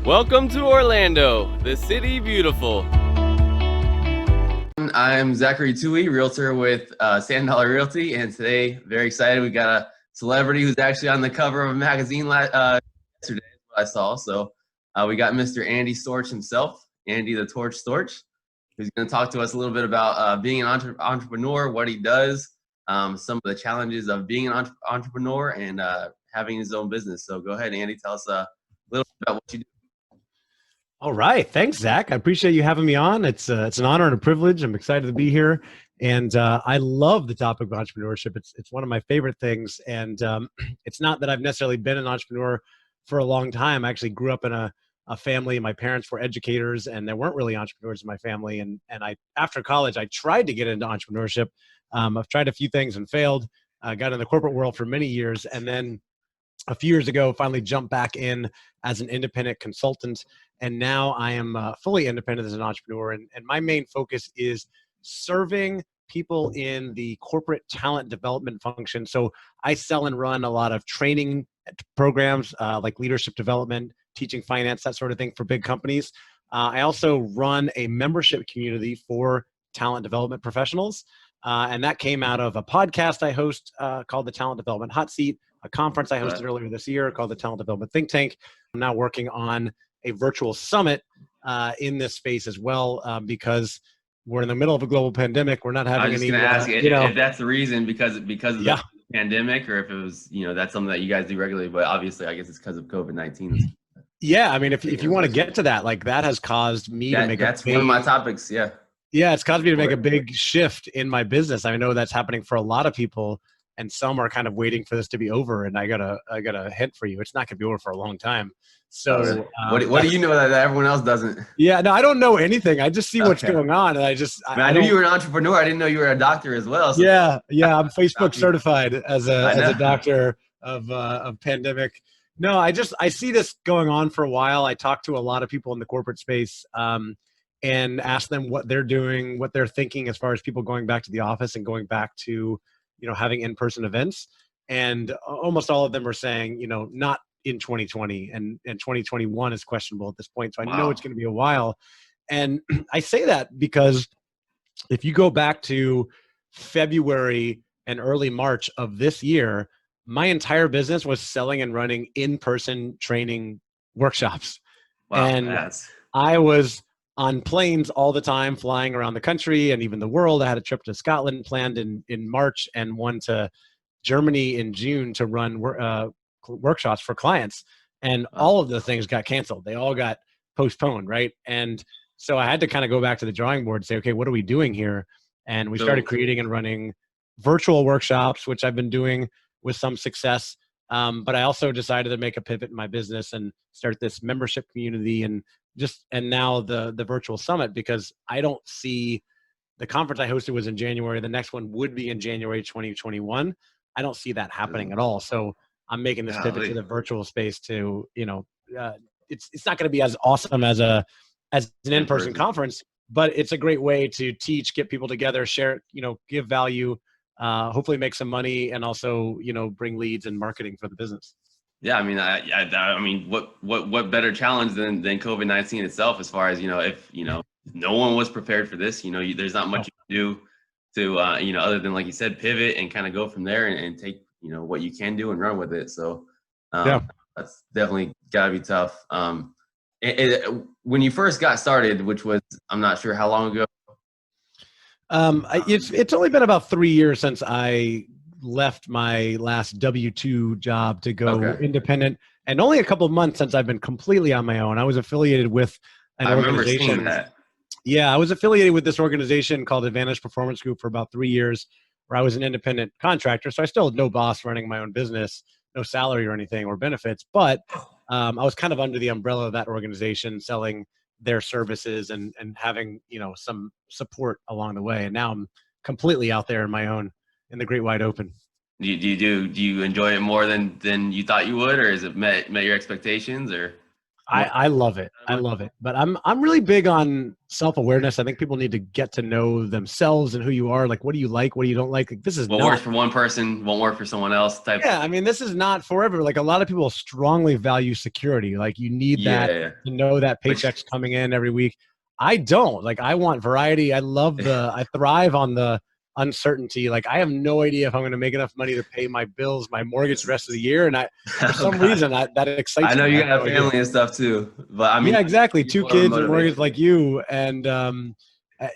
Welcome to Orlando, the city beautiful. I'm Zachary Tui, realtor with Sand Dollar Realty, and today, very excited, we got a celebrity who's actually on the cover of a magazine yesterday, what I saw. So we got Mr. Andy Storch himself, Andy the Torch Storch, who's going to talk to us a little bit about being an entrepreneur, what he does, some of the challenges of being an entrepreneur, and having his own business. So go ahead, Andy, tell us a little bit about what you do. All right. Thanks, Zach. I appreciate you having me on. It's an honor and a privilege. I'm excited to be here. And I love the topic of entrepreneurship. It's one of my favorite things. And it's not that I've necessarily been an entrepreneur for a long time. I actually grew up in a family. My parents were educators, and there weren't really entrepreneurs in my family. And after college, I tried to get into entrepreneurship. I've tried a few things and failed. I got in the corporate world for many years. And then a few years ago, finally jumped back in as an independent consultant. And now I am fully independent as an entrepreneur. And my main focus is serving people in the corporate talent development function. So I sell and run a lot of training programs like leadership development, teaching finance, that sort of thing for big companies. I also run a membership community for talent development professionals. And that came out of a podcast I host called the Talent Development Hot Seat, a conference I hosted earlier this year called the Talent Development Think Tank. I'm now working on a virtual summit in this space as well, because we're in the middle of a global pandemic. We're not having I was just going to ask if that's the reason because of the pandemic, or if it was, that's something that you guys do regularly, but obviously I guess it's because of COVID-19. Yeah. I mean, if you want to get to that, like that has caused me to make that's one of my topics. Yeah. Yeah. It's caused me to make a big shift in my business. I know that's happening for a lot of people, and some are kind of waiting for this to be over. And I got a hint for you. It's not going to be over for a long time. So what do you know that everyone else doesn't? Yeah, no, I don't know anything. I just see what's going on, and I knew you were an entrepreneur. I didn't know you were a doctor as well. So yeah, I'm Facebook certified as a doctor of pandemic. No, I see this going on for a while. I talk to a lot of people in the corporate space and ask them what they're doing, what they're thinking as far as people going back to the office and going back to having in-person events. And almost all of them are saying not in 2020, and 2021 is questionable at this point. So I know it's going to be a while. And I say that because if you go back to February and early March of this year, my entire business was selling and running in-person training workshops. Wow, and I was on planes all the time, flying around the country and even the world. I had a trip to Scotland planned in March, and one to Germany in June to run workshops for clients, and all of the things got canceled. They all got postponed, right? And so I had to kind of go back to the drawing board and say, okay, what are we doing here? And we started creating and running virtual workshops, which I've been doing with some success. But I also decided to make a pivot in my business and start this membership community, and now the virtual summit, because I don't see the conference I hosted was in January. The next one would be in January 2021. I don't see that happening at all. So I'm making this pivot to the virtual space to, it's not going to be as awesome as an in-person conference, but it's a great way to teach, get people together, share, give value, hopefully make some money, and also, bring leads and marketing for the business. Yeah. I mean, I mean, what better challenge than COVID-19 itself, as far as, if, no one was prepared for this, there's not much you can do to, other than, like you said, pivot and kind of go from there and take, what you can do and run with it. So that's definitely gotta be tough. When you first got started, which was, I'm not sure how long ago. It's only been about 3 years since I left my last W-2 job to go independent, and only a couple of months since I've been completely on my own. I was affiliated with an organization. I remember seeing that. Yeah, I was affiliated with this organization called Advantage Performance Group for about 3 years, where I was an independent contractor. So I still had no boss running my own business, no salary or anything or benefits, but I was kind of under the umbrella of that organization, selling their services and having, some support along the way. And now I'm completely out there on my own in the great wide open. Do you enjoy it more than you thought you would, or is it met your expectations, or? I love it. I love it. But I'm really big on self-awareness. I think people need to get to know themselves and who you are. Like, what do you like? What do you don't like? Like, this is What not. works for one person won't work for someone else type. Yeah, I mean, this is not forever. Like, a lot of people strongly value security. Like, you need that Yeah. to know that Which, paycheck's coming in every week. I don't. Like, I want variety. I thrive on the uncertainty. Like, I have no idea if I'm going to make enough money to pay my bills, my mortgage the rest of the year. And for oh some God. reason, that excites I know me. I you have got no a idea. family and stuff too, but I mean, Yeah, exactly. Two people are kids and motivated. mortgage like you. And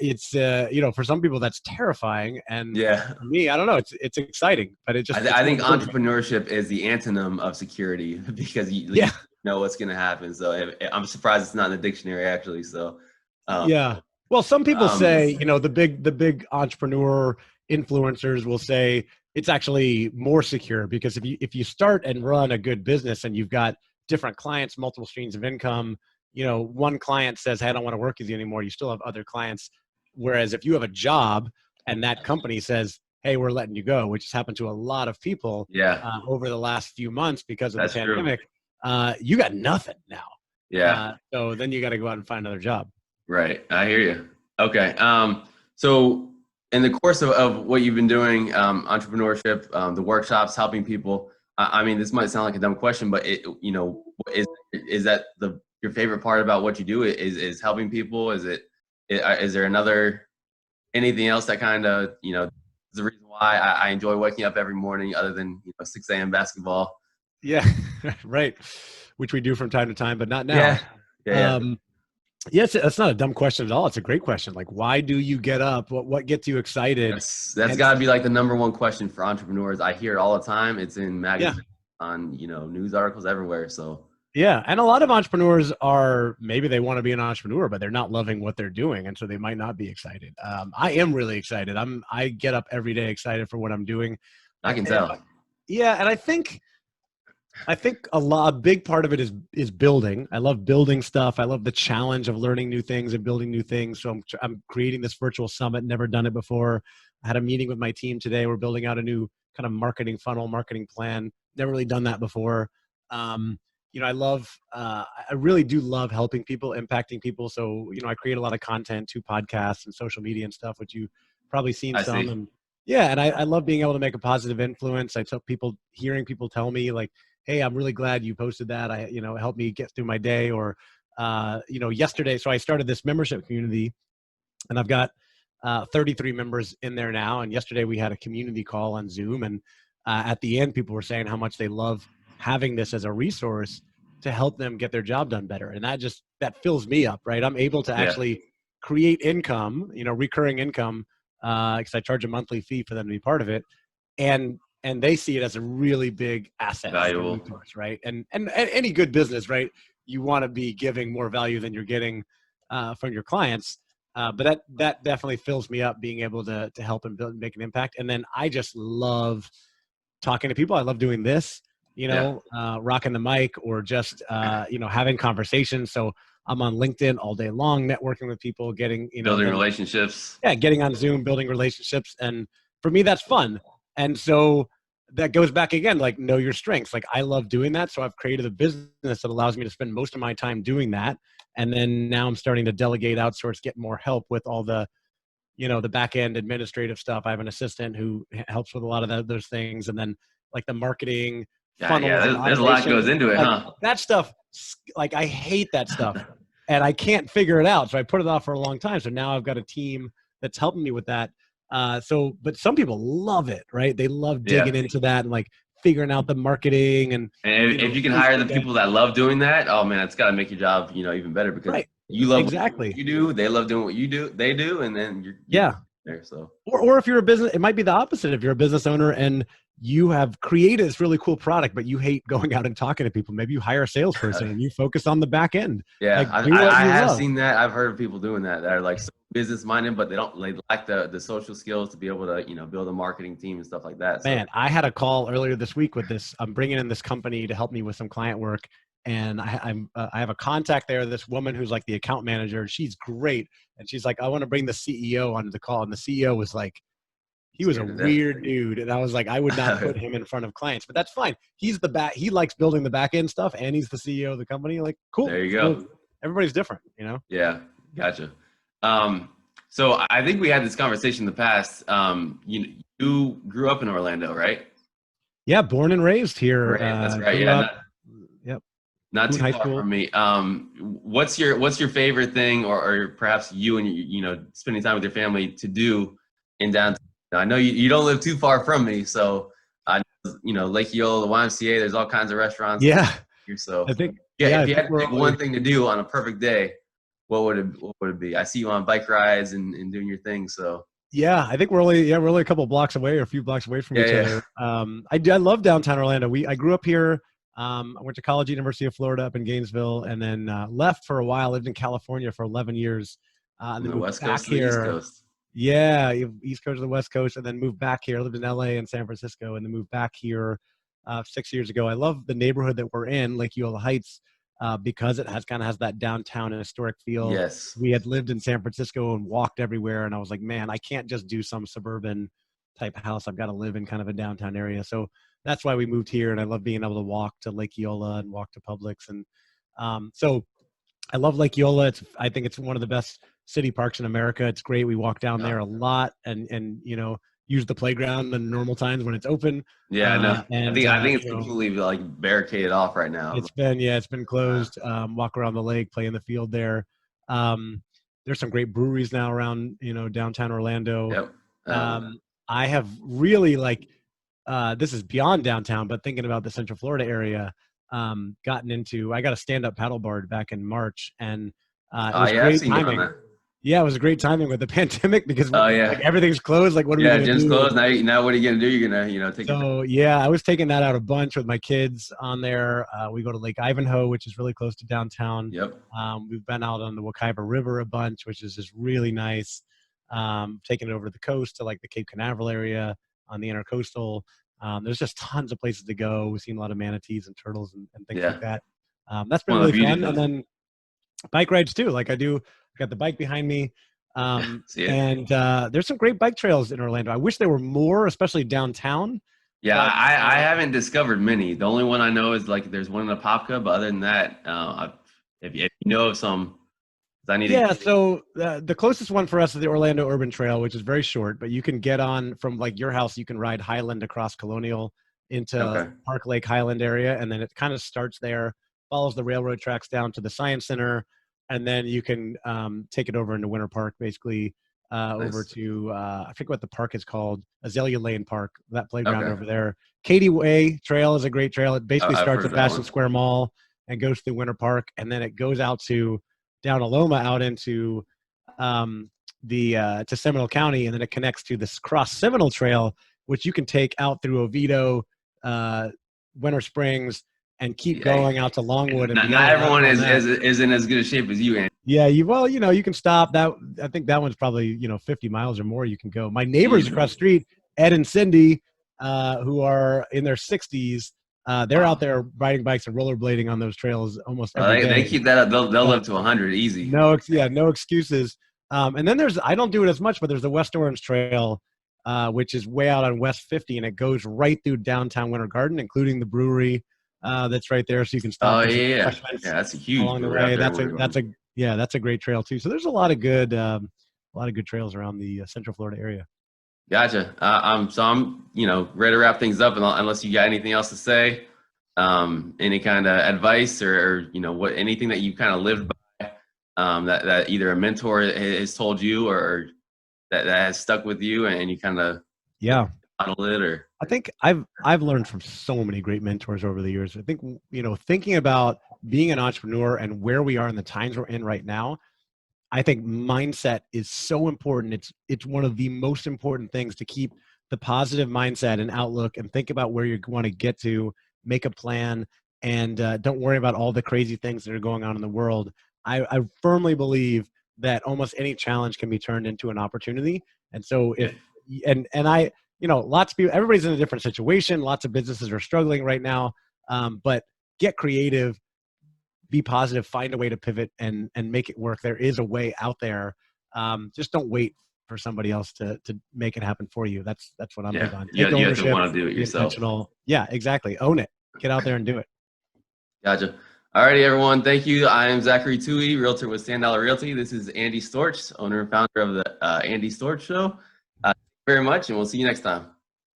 it's, for some people that's terrifying. And Yeah. for me, I don't know. It's exciting, but it's I more think important. entrepreneurship is the antonym of security because you Yeah. know what's going to happen. So I'm surprised it's not in the dictionary actually. So, um, Yeah. Well, some people um, say, the big entrepreneur influencers will say it's actually more secure because if you start and run a good business and you've got different clients, multiple streams of income, one client says, "Hey, I don't want to work with you anymore." You still have other clients. Whereas if you have a job and that company says, "Hey, we're letting you go," which has happened to a lot of people yeah, over the last few months because of the that's true. pandemic, you got nothing now. Yeah, So then you got to go out and find another job. right. I hear you. Okay. So in the course of what you've been doing, entrepreneurship, the workshops, helping people, I mean, this might sound like a dumb question, but is that your favorite part about what you do is helping people? Is there anything else that kind of, is the reason why I enjoy waking up every morning other than, 6 a.m. basketball? Yeah, right. Which we do from time to time, but not now. Yeah. Yeah. Um, yes, that's not a dumb question at all. It's a great question. Like, why do you get up? What gets you excited? That's And got to be like the number one question for entrepreneurs. I hear it all the time. It's in yeah, magazines, on news articles everywhere. So yeah. And a lot of entrepreneurs are maybe they want to be an entrepreneur, but they're not loving what they're doing, and so they might not be excited. I am really excited. I get up every day excited for what I'm doing. I can And, tell. yeah, and I think a big part of it is building. I love building stuff. I love the challenge of learning new things and building new things. So I'm creating this virtual summit. Never done it before. I had a meeting with my team today. We're building out a new kind of marketing funnel, marketing plan. Never really done that before. Um, I really do love helping people, impacting people. So I create a lot of content, 2 podcasts and social media and stuff, which you've probably seen I some. see. And yeah, and I love being able to make a positive influence. I tell people, hearing people tell me like, "Hey, I'm really glad you posted that. It helped me get through my day." Or, yesterday, so I started this membership community and I've got 33 members in there now. And yesterday we had a community call on Zoom. And at the end, people were saying how much they love having this as a resource to help them get their job done better. And that fills me up, right? I'm able to Yeah. actually create income, recurring income, because I charge a monthly fee for them to be part of it. And they see it as a really big asset, like a Valuable. resource, right? And any good business, right? You want to be giving more value than you're getting from your clients. But that definitely fills me up, being able to help and build and make an impact. And then I just love talking to people. I love doing this, Yeah. rocking the mic, or just having conversations. So I'm on LinkedIn all day long, networking with people, getting Building them, relationships. yeah, getting on Zoom, building relationships. And for me, that's fun. And so that goes back again, like, know your strengths. Like, I love doing that. So I've created a business that allows me to spend most of my time doing that. And then now I'm starting to delegate, outsource, get more help with all the back end administrative stuff. I have an assistant who helps with a lot of those things. And then like the marketing Yeah. funnels Yeah. and There's a lot automation, goes into it, like huh? that stuff, like I hate that stuff and I can't figure it out. So I put it off for a long time. So now I've got a team that's helping me with that. But some people love it, right? They love Yeah. digging into that and like figuring out the marketing and, And if you can hire the Facebook people ads. that love doing that, oh man, it's got to make your job, even better because Right. you love what Exactly. you do. They love doing what you do. They do, and then you're Yeah. there. So Or if you're a business, it might be the opposite. If you're a business owner and you have created this really cool product, but you hate going out and talking to people, maybe you hire a salesperson and you focus on the back end. yeah, Like, I, do what I I you have love. seen that. I've heard of people doing that are like so business minded, but they lack the social skills to be able to build a marketing team and stuff like that. So Man, I had a call earlier this week with this. I'm bringing in this company to help me with some client work, and I have a contact there. This woman who's like the account manager. She's great, and she's like, "I want to bring the CEO onto the call," and the CEO was like, He was a Scared to death. weird dude, and I was like, I would not put him in front of clients, but that's fine. He's the back. He likes building the back end stuff, and he's the CEO of the company. Like, cool. There you go. Everybody's different, you know. Yeah, gotcha. So I think we had this conversation in the past. You grew up in Orlando, right? Yeah, born and raised here. Right, that's right. Grew Yeah, up, yep. not Boone too High far School. from me. What's your favorite thing, or perhaps you and spending time with your family to do in downtown? I know you don't live too far from me, so I Lake Eola, the YMCA. There's all kinds of restaurants. Yeah, Here, so I think. yeah, Yeah, I if you think had to pick one thing to do on a perfect day, what would it be? I see you on bike rides and doing your thing. So yeah, I think we're only a couple blocks away or a few blocks away from each other. I love downtown Orlando. I grew up here. I went to college, University of Florida, up in Gainesville, and then left for a while. Lived in California for 11 years, and from then the moved West back Coast to the East here. Coast. Yeah, East Coast to the West Coast, and then moved back here. I lived in LA and San Francisco, and then moved back here 6 years ago. I love the neighborhood that we're in, Lake Eola Heights, because it has that downtown and historic feel. Yes. We had lived in San Francisco and walked everywhere, and I was like, man, I can't just do some suburban type house. I've got to live in kind of a downtown area. So that's why we moved here, and I love being able to walk to Lake Eola and walk to Publix. And so I love Lake Eola. I think it's one of the best city parks in America. It's great. We walk down there a lot and use the playground in normal times when it's open. Yeah, no. And I think it's completely like barricaded off right now. It's been closed. Walk around the lake, play in the field there. There's some great breweries now around downtown Orlando. Yep. I have really this is beyond downtown, but thinking about the Central Florida area, I got a stand-up paddleboard back in March, and it was great timing. Yeah, it was a great timing with the pandemic because everything's closed. Like, what are we gonna do? Gym's closed. Now what are you gonna do? You're gonna take it. Yeah, I was taking that out a bunch with my kids on there. We go to Lake Ivanhoe, which is really close to downtown. Yep. We've been out on the Wekiva River a bunch, which is just really nice. Taking it over to the coast to like the Cape Canaveral area on the intercoastal. There's just tons of places to go. We've seen a lot of manatees and turtles and things like that. That's been really fun. And then bike rides too. Like I got the bike behind me. And there's some great bike trails in Orlando. I wish there were more, especially downtown. Yeah, I haven't discovered many. The only one I know is like there's one in Apopka, but other than that, if you know of some, I need to. So the closest one for us is the Orlando Urban Trail, which is very short, but you can get on from like your house. You can ride Highland across Colonial into Park Lake Highland area, and then it kind of starts there, follows the railroad tracks down to the Science Center, and then you can take it over into Winter Park, basically over to I forget what the park is called, Azalea Lane Park, that playground over there. Katy Way Trail is a great trail. It basically starts at Fashion Square Mall and goes through Winter Park, and then it goes out to down Aloma out into to Seminole County, and then it connects to this Cross Seminole Trail, which you can take out through Oviedo, Winter Springs, and keep going out to Longwood. And not everyone is in as good a shape as you, Andy. Yeah, you can stop that. I think that one's probably 50 miles or more you can go. My neighbors across the street, Ed and Cindy, who are in their 60s, they're out there riding bikes and rollerblading on those trails almost every day. They keep that up. They'll live to 100 easy. No excuses. And then I don't do it as much, but there's the West Orange Trail, which is way out on West 50, and it goes right through downtown Winter Garden, including the brewery that's right there, so you can stop. Yeah, that's a huge along the way. That's a great trail too. So there's a lot of good trails around the Central Florida area. Gotcha. So I'm, ready to wrap things up, unless you got anything else to say, any kind of advice or anything that you kind of lived by, that either a mentor has told you or that has stuck with you and you kind of model it, or. I think I've learned from so many great mentors over the years. I think, thinking about being an entrepreneur and where we are in the times we're in right now, I think mindset is so important. It's one of the most important things to keep the positive mindset and outlook and think about where you want to get to, make a plan, and don't worry about all the crazy things that are going on in the world. I firmly believe that almost any challenge can be turned into an opportunity. And so lots of people, everybody's in a different situation. Lots of businesses are struggling right now, but get creative, be positive, find a way to pivot and make it work. There is a way out there. Just don't wait for somebody else to make it happen for you. That's what I'm big on. You Take have to ownership, want to do it be yourself. intentional. Yeah, exactly. Own it. Get out there and do it. Gotcha. Alrighty, everyone. Thank you. I am Zachary Tui, realtor with Sand Dollar Realty. This is Andy Storch, owner and founder of the Andy Storch Show. Thank you very much, and we'll see you next time.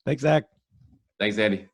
Thanks, Zach. Thanks, Andy.